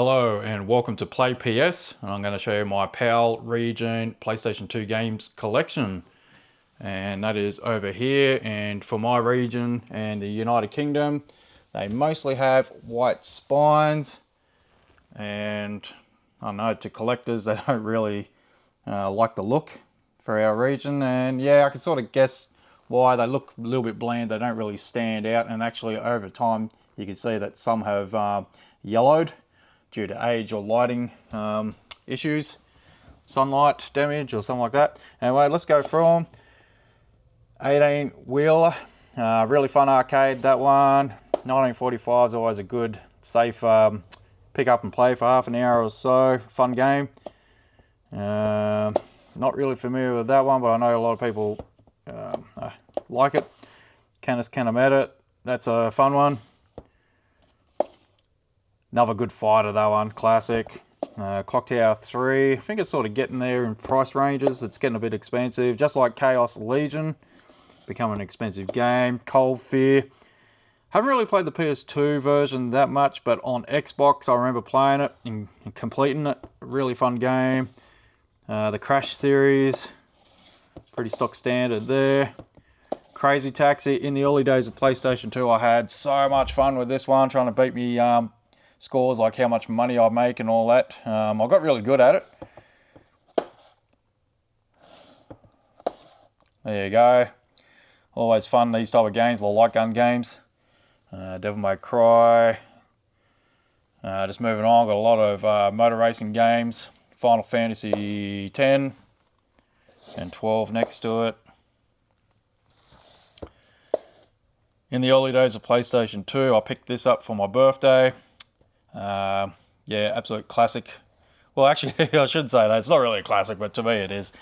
Hello and welcome to Play PS, and I'm going to show you my PAL region PlayStation 2 games collection, and that is over here. And for my region and the United Kingdom, they mostly have white spines, and I don't know, to collectors they don't really like the look for our region. And yeah, I can sort of guess why. They look a little bit bland, they don't really stand out, and actually over time you can see that some have yellowed due to age or lighting issues, sunlight damage or something like that. Anyway, let's go from 18 wheeler. Really fun arcade, that one. 1945 is always a good, safe pick up and play for half an hour or so. Fun game. Not really familiar with that one, but I know a lot of people like it. Canis Canamet, that's a fun one. Another good fighter, that one, classic. Clock Tower 3, I think it's sort of getting there in price ranges. It's getting a bit expensive, just like Chaos Legion, becoming an expensive game. Cold Fear, haven't really played the PS2 version that much, but on Xbox I remember playing it and completing it. Really fun game. The Crash series, pretty stock standard there. Crazy Taxi, in the early days of PlayStation 2 I had so much fun with this one, trying to beat me scores, like how much money I make and all that. I got really good at it. There you go. Always fun, these type of games, the light gun games. Devil May Cry. Just moving on, got a lot of motor racing games. Final Fantasy 10 and 12 next to it. In the early days of PlayStation 2, I picked this up for my birthday. Yeah, absolute classic. Well, actually, I should say that it's not really a classic, but to me it is.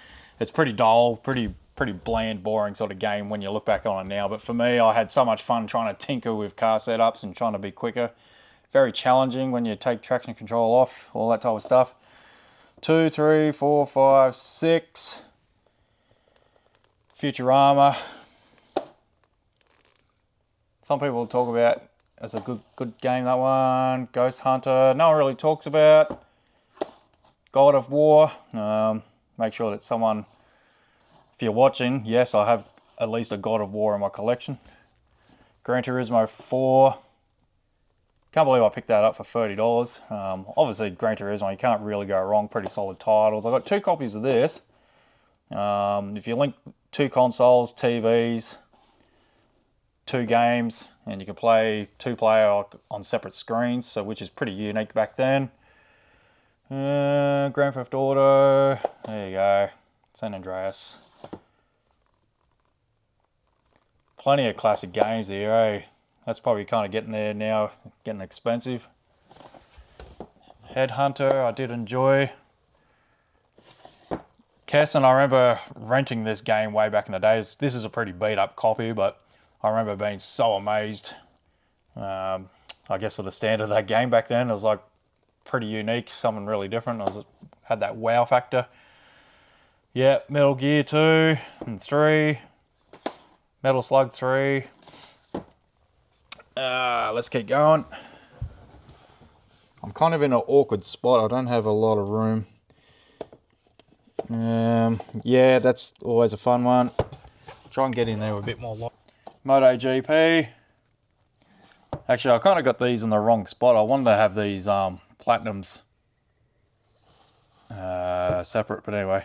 It's pretty dull, pretty bland, boring sort of game when you look back on it now. But for me, I had so much fun trying to tinker with car setups and trying to be quicker. Very challenging when you take traction control off, all that type of stuff. 2, 3, 4, 5, 6. Futurama. Some people talk about it's a good game, that one. Ghost Hunter, no one really talks about. God of War, make sure that someone, if you're watching, yes, I have at least a God of War in my collection. Gran Turismo 4, can't believe I picked that up for $30. Obviously Gran Turismo, you can't really go wrong, pretty solid titles. I've got 2 copies of this. If you link 2 consoles, TVs, 2 games, and you can play 2-player on separate screens, so which is pretty unique back then. Grand Theft Auto, there you go. San Andreas. Plenty of classic games here, eh? That's probably kind of getting there now, getting expensive. Headhunter, I did enjoy. Kesson, I remember renting this game way back in the days. This is a pretty beat up copy, but I remember being so amazed. I guess for the standard of that game back then, it was like pretty unique, something really different. Had that wow factor. Yeah, Metal Gear 2 and 3. Metal Slug 3. Let's keep going. I'm kind of in an awkward spot. I don't have a lot of room. Yeah, that's always a fun one. Try and get in there with a bit more light. MotoGP. Actually, I kind of got these in the wrong spot. I wanted to have these platinums separate, but anyway.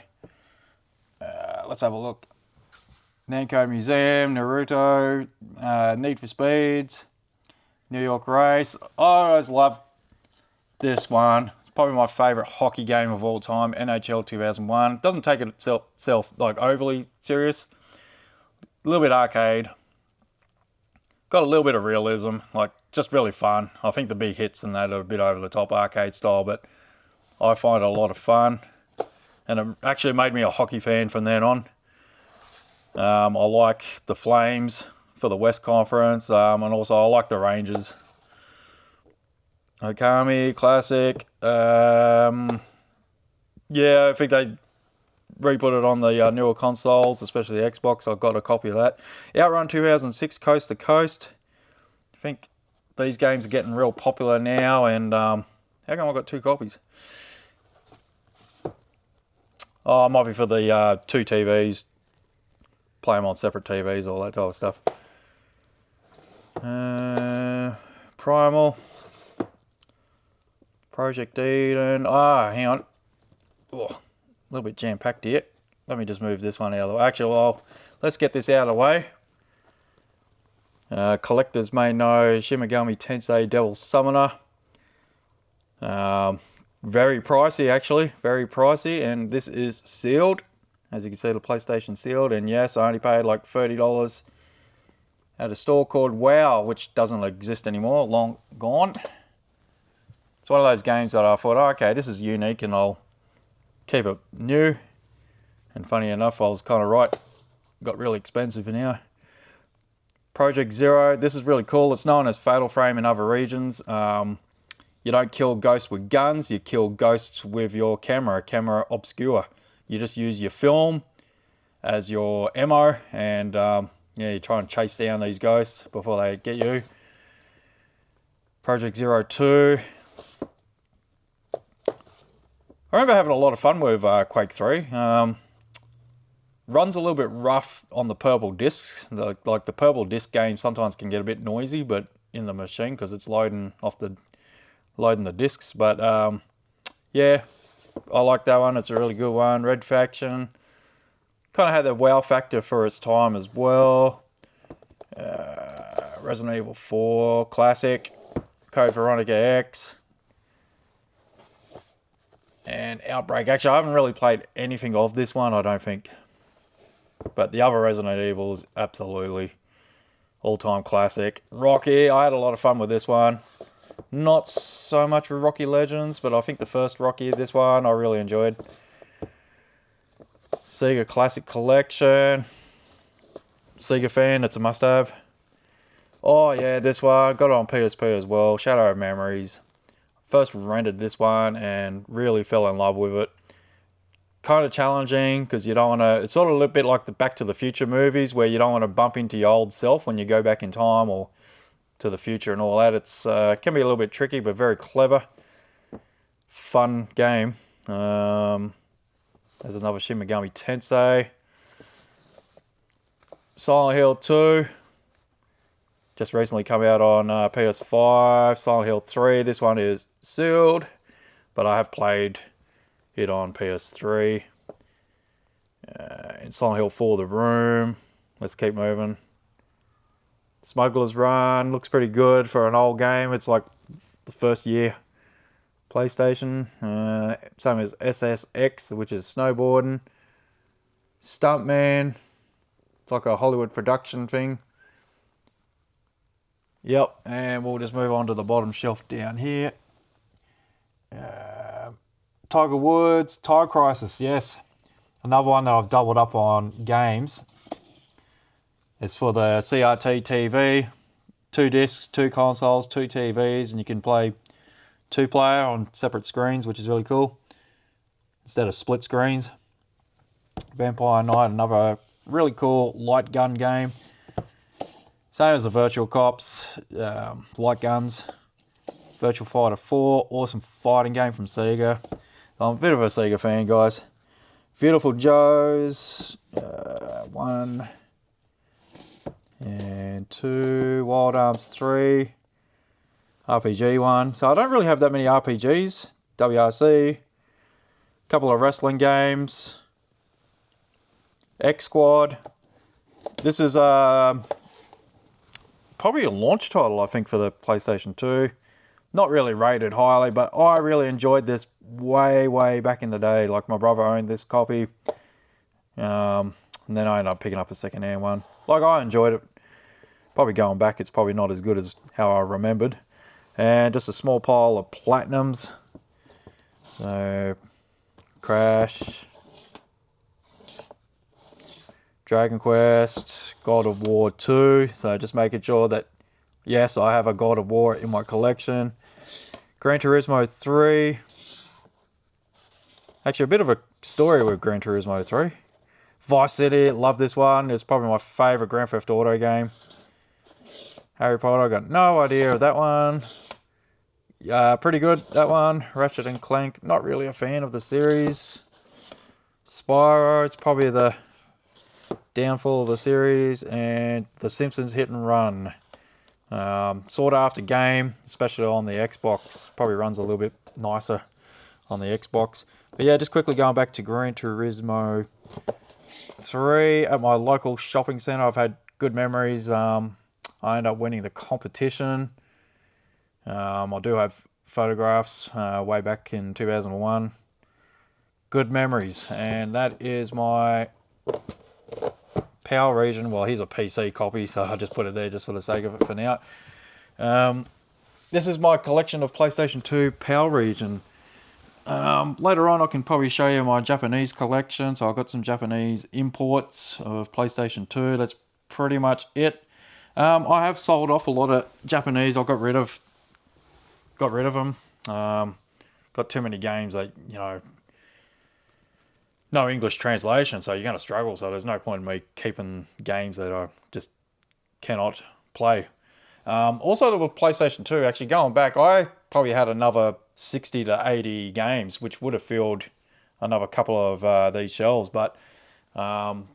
Let's have a look. Namco Museum, Naruto, Need for Speeds, New York Race. I always loved this one. It's probably my favourite hockey game of all time, NHL 2001. Doesn't take itself like overly serious. A little bit arcade. Got a little bit of realism, like just really fun. I think the big hits and that are a bit over the top arcade style, but I find it a lot of fun. And it actually made me a hockey fan from then on. I like the Flames for the West Conference, and also I like the Rangers. Okami, classic. Yeah, I think they re-put it on the newer consoles, especially the Xbox. I've got a copy of that. Outrun 2006, Coast to Coast. I think these games are getting real popular now, and How come I got 2 copies? Oh, it might be for the 2 TVs. Play them on separate TVs, all that type of stuff. Primal. Project Eden. Hang on. Oh, a little bit jam-packed here. Let me just move this one out of the way. Actually, well, let's get this out of the way. Collectors may know Shin Megami Tensei Devil Summoner. Very pricey, actually. Very pricey. And this is sealed. As you can see, the PlayStation sealed. And yes, I only paid like $30 at a store called WoW, which doesn't exist anymore. Long gone. It's one of those games that I thought, oh, okay, this is unique and I'll keep it new. And funny enough, I was kind of right. Got really expensive now. Project Zero. This is really cool. It's known as Fatal Frame in other regions. You don't kill ghosts with guns. You kill ghosts with your camera obscura. You just use your film as your ammo. And yeah, you try and chase down these ghosts before they get you. Project Zero 2. I remember having a lot of fun with Quake 3. Runs a little bit rough on the purple discs. Like the purple disc game sometimes can get a bit noisy, but in the machine because it's loading the discs. But yeah, I like that one. It's a really good one. Red Faction kind of had the wow factor for its time as well. Resident Evil 4 Classic, Code Veronica X, and Outbreak. Actually, I haven't really played anything of this one, I don't think. But the other Resident Evil is absolutely all-time classic. Rocky, I had a lot of fun with this one. Not so much with Rocky Legends, but I think the first Rocky, this one, I really enjoyed. Sega Classic Collection. Sega fan, it's a must-have. Oh yeah, this one, got it on PSP as well. Shadow of Memories. First rented this one and really fell in love with it. Kind of challenging because you don't want to, it's sort of a little bit like the Back to the Future movies where you don't want to bump into your old self when you go back in time or to the future and all that. It's can be a little bit tricky, but very clever, fun game. There's another Shin Megami Tensei. Silent Hill 2. Just recently come out on PS5. Silent Hill 3. This one is sealed, but I have played it on PS3. In Silent Hill 4, The Room. Let's keep moving. Smuggler's Run looks pretty good for an old game. It's like the first year PlayStation. Same as SSX, which is snowboarding. Stuntman. It's like a Hollywood production thing. Yep, and we'll just move on to the bottom shelf down here. Tiger Woods, Time Crisis, yes. Another one that I've doubled up on games. It's for the CRT TV. 2 discs, 2 consoles, 2 TVs, and you can play 2-player on separate screens, which is really cool. Instead of split screens. Vampire Knight, another really cool light gun game. Same as the Virtual Cops, light guns. Virtual Fighter 4, awesome fighting game from Sega. I'm a bit of a Sega fan, guys. Beautiful Joes, 1 and 2, Wild Arms 3, RPG 1. So I don't really have that many RPGs. WRC, couple of wrestling games, X Squad. This is probably a launch title, I think, for the PlayStation 2. Not really rated highly, but I really enjoyed this way back in the day. Like, my brother owned this copy. And then I ended up picking up a second-hand one. Like, I enjoyed it. Probably going back, it's probably not as good as how I remembered. And just a small pile of platinums. So, Crash, Dragon Quest, God of War 2. So just making sure that, yes, I have a God of War in my collection. Gran Turismo 3. Actually, a bit of a story with Gran Turismo 3. Vice City, love this one. It's probably my favourite Grand Theft Auto game. Harry Potter, I got no idea of that one. Pretty good, that one. Ratchet and Clank, not really a fan of the series. Spyro, it's probably the downfall of the series. And The Simpsons Hit and Run. Sought after game, especially on the Xbox. Probably runs a little bit nicer on the Xbox. But yeah, just quickly going back to Gran Turismo 3 at my local shopping centre. I've had good memories. I ended up winning the competition. I do have photographs way back in 2001. Good memories. And that is my PAL region. Well, here's a PC copy, so I just put it there just for the sake of it for now. This is my collection of PlayStation 2 PAL region. Later on, I can probably show you my Japanese collection. So I've got some Japanese imports of PlayStation 2. That's pretty much it. I have sold off a lot of Japanese. I got rid of them. Got too many games that, no English translation, so you're going to struggle. So there's no point in me keeping games that I just cannot play. Also, with PlayStation 2, actually going back, I probably had another 60 to 80 games, which would have filled another couple of these shelves. But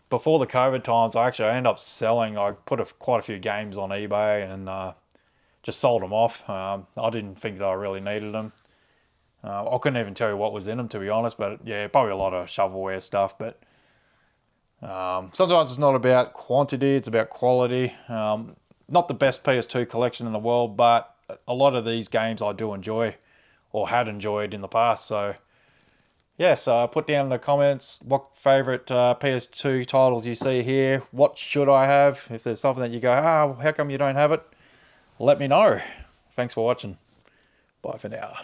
before the COVID times, I ended up selling. I put quite a few games on eBay and just sold them off. I didn't think that I really needed them. I couldn't even tell you what was in them, to be honest. But yeah, probably a lot of shovelware stuff. But sometimes it's not about quantity, it's about quality. Not the best PS2 collection in the world, but a lot of these games I do enjoy or had enjoyed in the past. So yeah, so put down in the comments what favourite PS2 titles you see here. What should I have? If there's something that you go, how come you don't have it? Let me know. Thanks for watching. Bye for now.